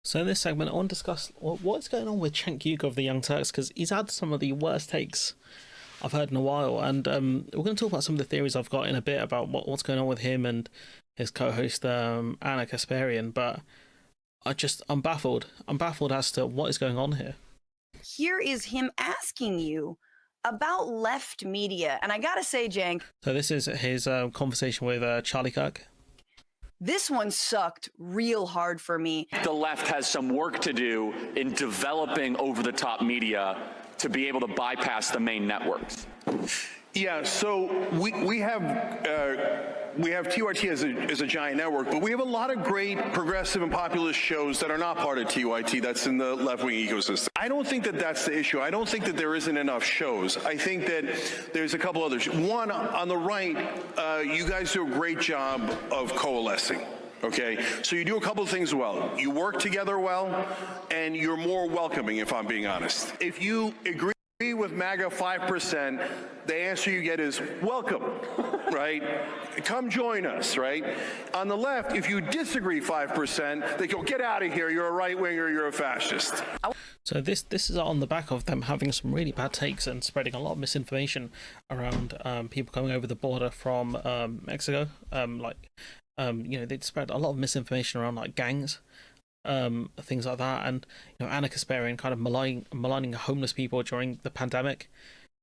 So in this segment, I want to discuss what's going on with Cenk Uygur of the Young Turks because he's had some of the worst takes I've heard in a while, and we're going to talk about some of the theories I've got in a bit about what's going on with him and his co-host Anna Kasparian. But I'm baffled. I'm baffled as to what is going on here. Here is him asking you about left media, and I gotta say, Cenk. So this is his conversation with Charlie Kirk. This one sucked real hard for me. The left has some work to do in developing over-the-top media to be able to bypass the main networks. Yeah, so we have TYT as a giant network, but we have a lot of great progressive and populist shows that are not part of TYT. That's in the left-wing ecosystem. I don't think that that's the issue. I don't think that there isn't enough shows. I think that there's a couple others. One, on the right, you guys do a great job of coalescing. Okay, so you do a couple of things well. You work together well, and you're more welcoming, if I'm being honest. If you agree with MAGA 5%, the answer you get is welcome, right? Come join us, right? On the left, if you disagree 5%, they go, get out of here, you're a right-winger, you're a fascist. So this is on the back of them having some really bad takes and spreading a lot of misinformation around people coming over the border from Mexico. They'd spread a lot of misinformation around like gangs, things like that, and Anna Kasparian kind of maligning homeless people during the pandemic,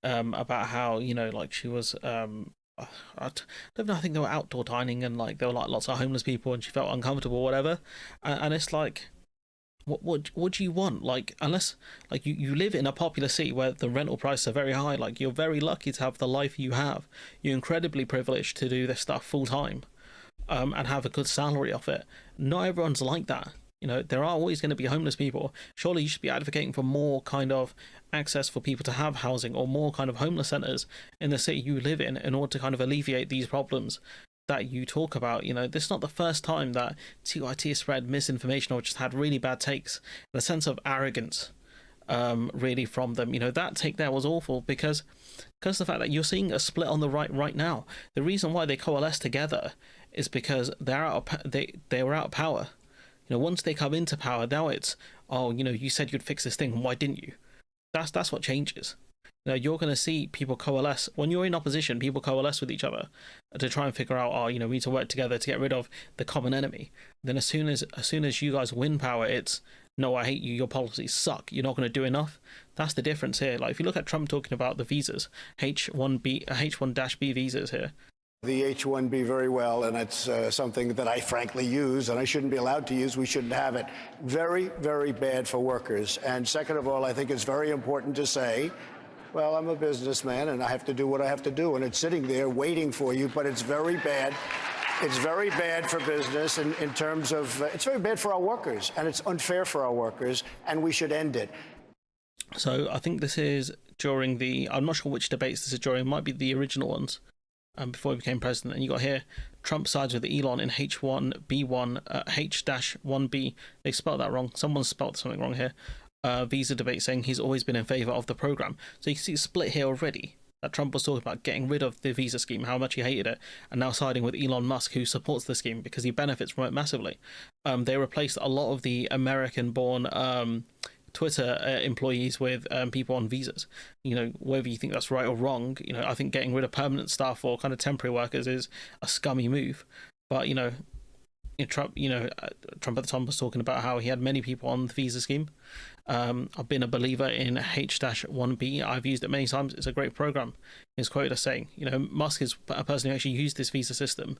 about how she was I don't know, I think they were outdoor dining and like there were like lots of homeless people and she felt uncomfortable or whatever, and it's like what do you want? Like, unless like you live in a popular city where the rental prices are very high, like you're very lucky to have the life you have, you're incredibly privileged to do this stuff full time, and have a good salary off it. Not everyone's like that. There are always going to be homeless people. Surely you should be advocating for more kind of access for people to have housing, or more kind of homeless centres in the city you live in order to kind of alleviate these problems that you talk about. This is not the first time that TYT spread misinformation or just had really bad takes, and a sense of arrogance really from them. That take there was awful because the fact that you're seeing a split on the right now. The reason why they coalesce together is because they were out of power. Once they come into power, now it's, you said you'd fix this thing, why didn't you? That's what changes. You're going to see people coalesce. When you're in opposition, people coalesce with each other to try and figure out, we need to work together to get rid of the common enemy. Then as soon as you guys win power, it's, no, I hate you, your policies suck, you're not going to do enough. That's the difference here. Like, if you look at Trump talking about the visas, H1B visas here, the H-1B very well, and it's something that I frankly use, and I shouldn't be allowed to use. We shouldn't have it. Very, very bad for workers. And second of all, I think it's very important to say, well, I'm a businessman, and I have to do what I have to do, and it's sitting there waiting for you, but it's very bad. It's very bad for business in terms of, it's very bad for our workers, and it's unfair for our workers, and we should end it. So I think this is during I'm not sure which debates this is during, it might be the original ones. Before he became president, and you got here Trump sides with Elon in H1B1 H-1B. They spelled that wrong. Someone spelled something wrong here. Visa debate, saying he's always been in favor of the program. So you can see a split here already. That Trump was talking about getting rid of the visa scheme, how much he hated it, and now siding with Elon Musk, who supports the scheme because he benefits from it massively. They replaced a lot of the American-born Twitter employees with people on visas. Whether you think that's right or wrong, I think getting rid of permanent staff or kind of temporary workers is a scummy move. But Trump at the time was talking about how he had many people on the visa scheme. I've been a believer in H-1B. I've used it many times. It's a great program. He's quoted as saying, Musk is a person who actually used this visa system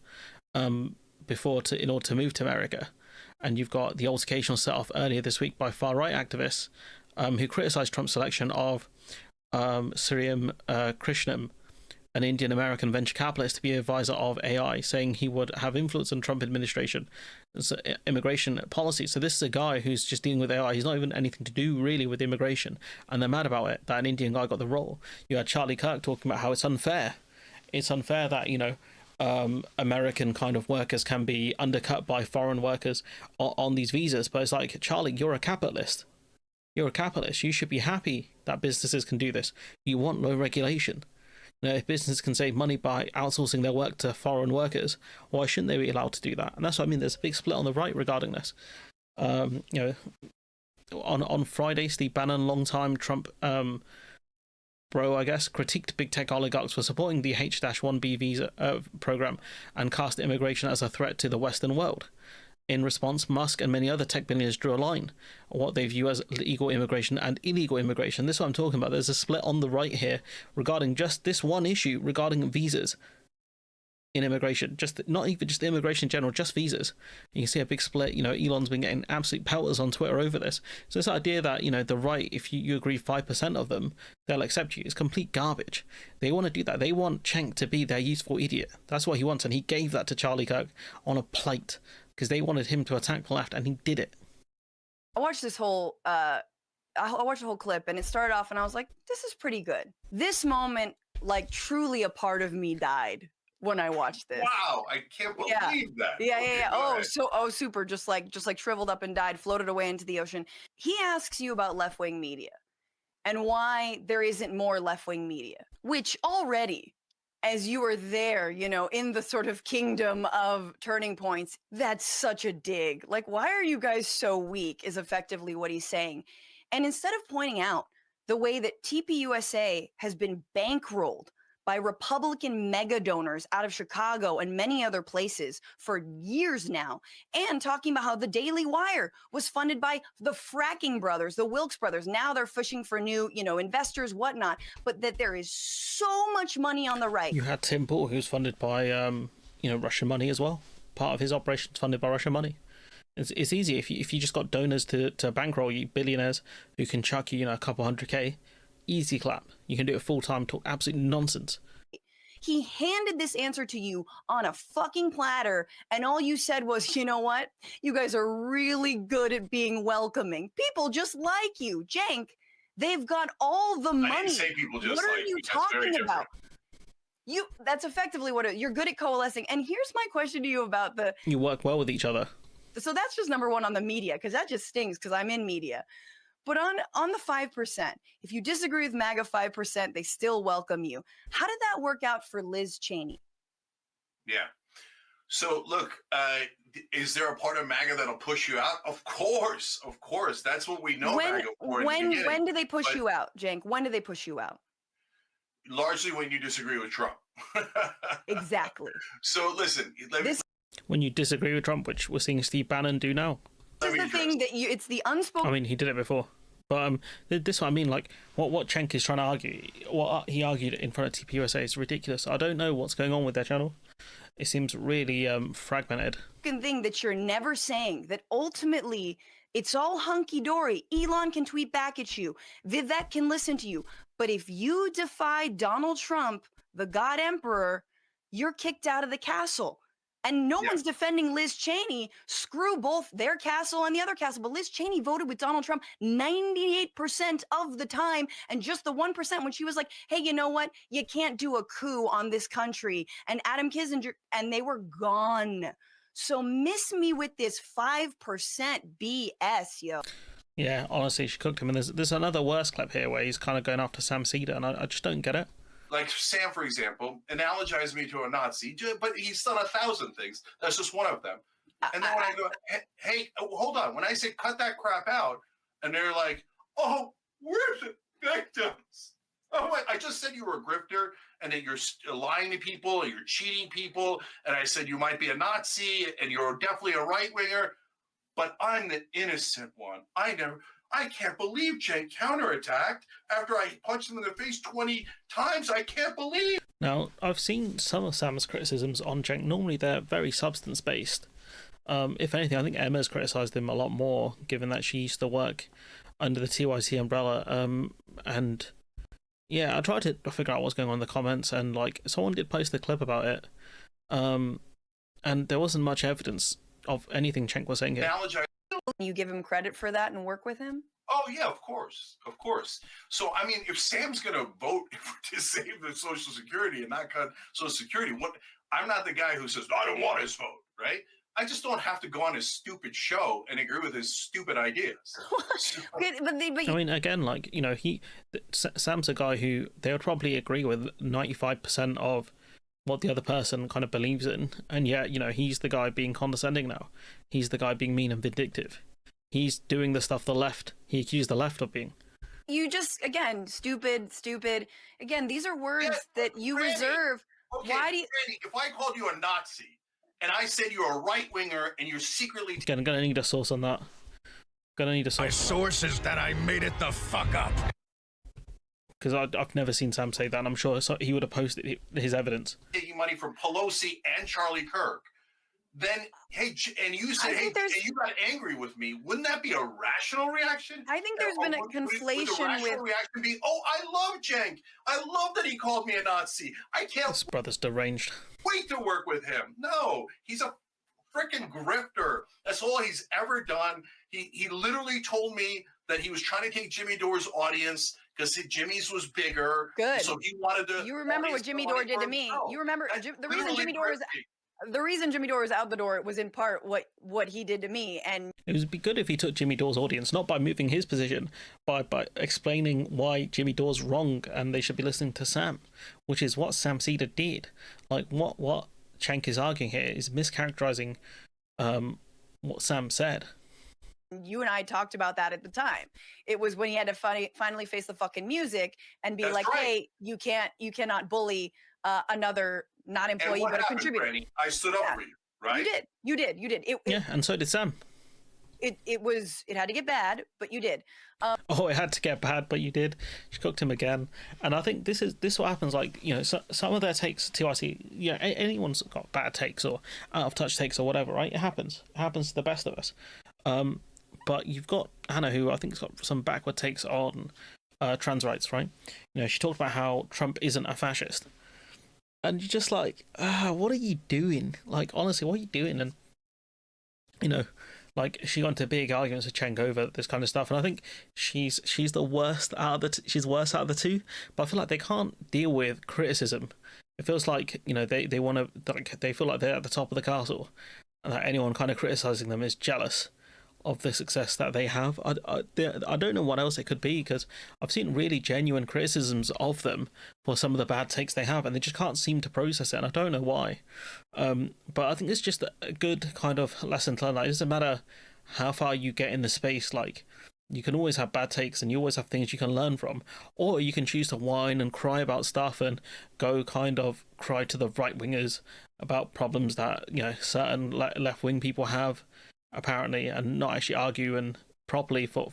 before in order to move to America. And you've got the altercation set off earlier this week by far-right activists who criticised Trump's selection of Sriram Krishnam, an Indian-American venture capitalist, to be advisor of AI, saying he would have influence on Trump administration immigration policy. So this is a guy who's just dealing with AI. He's not even anything to do really with immigration, and they're mad about it, that an Indian guy got the role. You had Charlie Kirk talking about how it's unfair. It's unfair that, American kind of workers can be undercut by foreign workers on these visas. But it's like, Charlie, you're a capitalist. You're a capitalist. You should be happy that businesses can do this. You want no regulation. If businesses can save money by outsourcing their work to foreign workers, why shouldn't they be allowed to do that? And that's what I mean. There's a big split on the right regarding this. You know, on Friday, Steve Bannon, longtime Trump bro, I guess, critiqued big tech oligarchs for supporting the H-1B visa program and cast immigration as a threat to the Western world. In response, Musk and many other tech billionaires drew a line on what they view as legal immigration and illegal immigration. This is what I'm talking about. There's a split on the right here regarding just this one issue regarding visas in immigration, just not even just immigration in general, just visas. You can see a big split. You know, Elon's been getting absolute pelters on Twitter over this. So this idea that, you know, the right, if you agree 5% of them, they'll accept you, is complete garbage. They want to do that. They want Cenk to be their useful idiot. That's what he wants, and he gave that to Charlie Kirk on a plate because they wanted him to attack the left, and he did it. I watched this whole I watched the whole clip, and it started off, and I was like, this is pretty good. This moment, like, truly a part of me died when I watched this. Wow, I can't believe that. Yeah. Super. Just like shriveled up and died, floated away into the ocean. He asks you about left-wing media and why there isn't more left-wing media, which already, as you are there, you know, in the sort of kingdom of turning points, that's such a dig. Like, why are you guys so weak is effectively what he's saying. And instead of pointing out the way that TPUSA has been bankrolled by Republican mega donors out of Chicago and many other places for years now, and talking about how the Daily Wire was funded by the fracking brothers, the Wilkes brothers. Now they're fishing for new, you know, investors, whatnot, but that there is so much money on the right. You had Tim Pool, who's funded by, you know, Russian money as well. Part of his operation's funded by Russian money. It's easy if you just got donors to bankroll you, billionaires who can chuck you, you know, a couple $100K. Easy clap. You can do it full time, talk absolute nonsense. He handed this answer to you on a fucking platter, and all you said was, you know what? You guys are really good at being welcoming. People just like you. Cenk, they've got all the money. I didn't say people just what are like you me. That's very talking different. about? That's effectively what you're good at coalescing. And here's my question to you about you work well with each other. So that's just number one on the media, because that just stings because I'm in media. But on the 5%, if you disagree with MAGA 5%, they still welcome you. How did that work out for Liz Cheney? Yeah. So look, is there a part of MAGA that'll push you out? Of course. That's what we know MAGA for. When do they push you out, Cenk? When do they push you out? Largely when you disagree with Trump. Exactly. So listen, when you disagree with Trump, which we're seeing Steve Bannon do now. This is the thing that it's the unspoken. I mean, he did it before. But this is what I mean, like, what Cenk is trying to argue, what he argued in front of TPUSA is ridiculous. I don't know what's going on with their channel. It seems really fragmented. Thing that you're never saying, that ultimately it's all hunky-dory. Elon can tweet back at you. Vivek can listen to you. But if you defy Donald Trump, the God Emperor, you're kicked out of the castle. And no one's defending Liz Cheney. Screw both their castle and the other castle. But Liz Cheney voted with Donald Trump 98% of the time. And just the 1% when she was like, hey, you know what? You can't do a coup on this country. And Adam Kinzinger, and they were gone. So miss me with this 5% BS, yo. Yeah, honestly, she cooked him. And there's another worse clip here where he's kind of going after Sam Seder, and I just don't get it. like Sam, for example, analogized me to a Nazi, but he's done 1,000 things. That's just one of them. And then when I go, hey, hold on. When I say cut that crap out, and they're like, oh, we're the victims. Oh, I just said you were a grifter and that you're lying to people and you're cheating people. And I said you might be a Nazi and you're definitely a right winger, but I'm the innocent one. I can't believe Cenk counterattacked after I punched him in the face 20 times. I can't believe. Now, I've seen some of Sam's criticisms on Cenk. Normally, they're very substance-based. If anything, I think Emma's criticised him a lot more, given that she used to work under the TYC umbrella. And yeah, I tried to figure out what's going on in the comments, and like someone did post a clip about it, and there wasn't much evidence of anything Cenk was saying here. You give him credit for that and work with him? Oh, yeah, of course. Of course. So, I mean, if Sam's going to vote to save the Social Security and not cut Social Security, I'm not the guy who says, I don't want his vote, right? I just don't have to go on his stupid show and agree with his stupid ideas. I mean, again, like, you know, Sam's a guy who they would probably agree with 95% of what the other person kind of believes in, and yet, you know, he's the guy being condescending now. He's the guy being mean and vindictive. he's doing the stuff he accused the left of being. You just, again, stupid. Again, these are words that you Randy, reserve. Okay, Why do you? Randy, if I called you a Nazi and I said you're a right winger and you're secretly Again, I'm gonna need a source on that. Gonna need a source. My source is that I made it the fuck up. Because I've never seen Sam say that, and I'm sure he would have posted his evidence. taking money from Pelosi and Charlie Kirk, then hey, and you said hey, and you got angry with me, wouldn't that be a rational reaction? I think there's been a conflation with. Reaction be, oh, I love Cenk. I love that he called me a Nazi. I can't This brother's deranged. wait to work with him. No, he's a freaking grifter. That's all he's ever done. He literally told me that he was trying to take Jimmy Dore's audience because Jimmy's was bigger. Good. So he wanted to. You remember what Jimmy Dore did to me? You remember the reason Jimmy Dore is. The reason Jimmy Dore was out the door was in part what he did to me, and It would be good if he took Jimmy Dore's audience, not by moving his position, by explaining why Jimmy Dore's wrong and they should be listening to Sam, which is what Sam Seder did. Like what Cenk is arguing here is mischaracterizing what Sam said. you and I talked about that at the time. It was when he had to finally face the fucking music and be That's like, right. hey, you cannot bully another not And employee what but a happened, contributor. Granny? I stood up for you, right? You did. Yeah, and so did Sam. It had to get bad, but you did. Oh, it had to get bad, but you did. She cooked him again, and I think this is what happens. Like, you know, some of their takes, TYC, you know, anyone's got bad takes or out of touch takes or whatever, right? It happens. It happens to the best of us. But you've got Hannah, who I think has got some backward takes on trans rights, right? You know, she talked about how Trump isn't a fascist, and you're just like, what are you doing? Like, honestly, what are you doing? And you know, like, she got into big arguments with Cenk over this kind of stuff, and I think she's the worst out of she's worse out of the two. But I feel like they can't deal with criticism. It feels like, you know, they want to, like, they feel like they're at the top of the castle, and that anyone kind of criticizing them is jealous of the success that they have. I don't know what else it could be, because I've seen really genuine criticisms of them for some of the bad takes they have, and they just can't seem to process it, and I don't know why. But I think it's just a good kind of lesson to learn. Like, it doesn't matter how far you get in the space, like, you can always have bad takes and you always have things you can learn from, or you can choose to whine and cry about stuff and go kind of cry to the right wingers about problems that, you know, certain left wing people have apparently, and not actually argue and properly for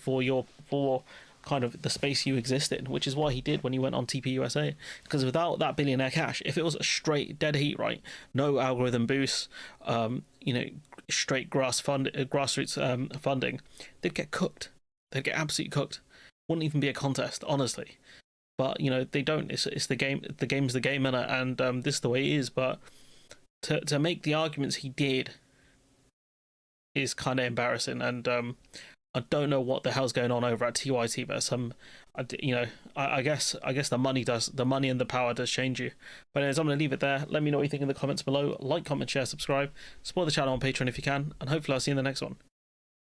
kind of the space you exist in, which is what he did when he went on TPUSA. Because without that billionaire cash, if it was a straight dead heat, right, no algorithm boosts, you know, straight grassroots funding, they'd get cooked. They'd get absolutely cooked. Wouldn't even be a contest, honestly. But you know, they don't. It's the game. The game's the game, and this is the way it is. But to make the arguments he did is kind of embarrassing, and I don't know what the hell's going on over at TYT, but I guess the money and the power does change you. But anyways, I'm going to leave it there. Let me know what you think in the comments below. Like, comment, share, subscribe, support the channel on Patreon if you can, and hopefully I'll see you in the next one.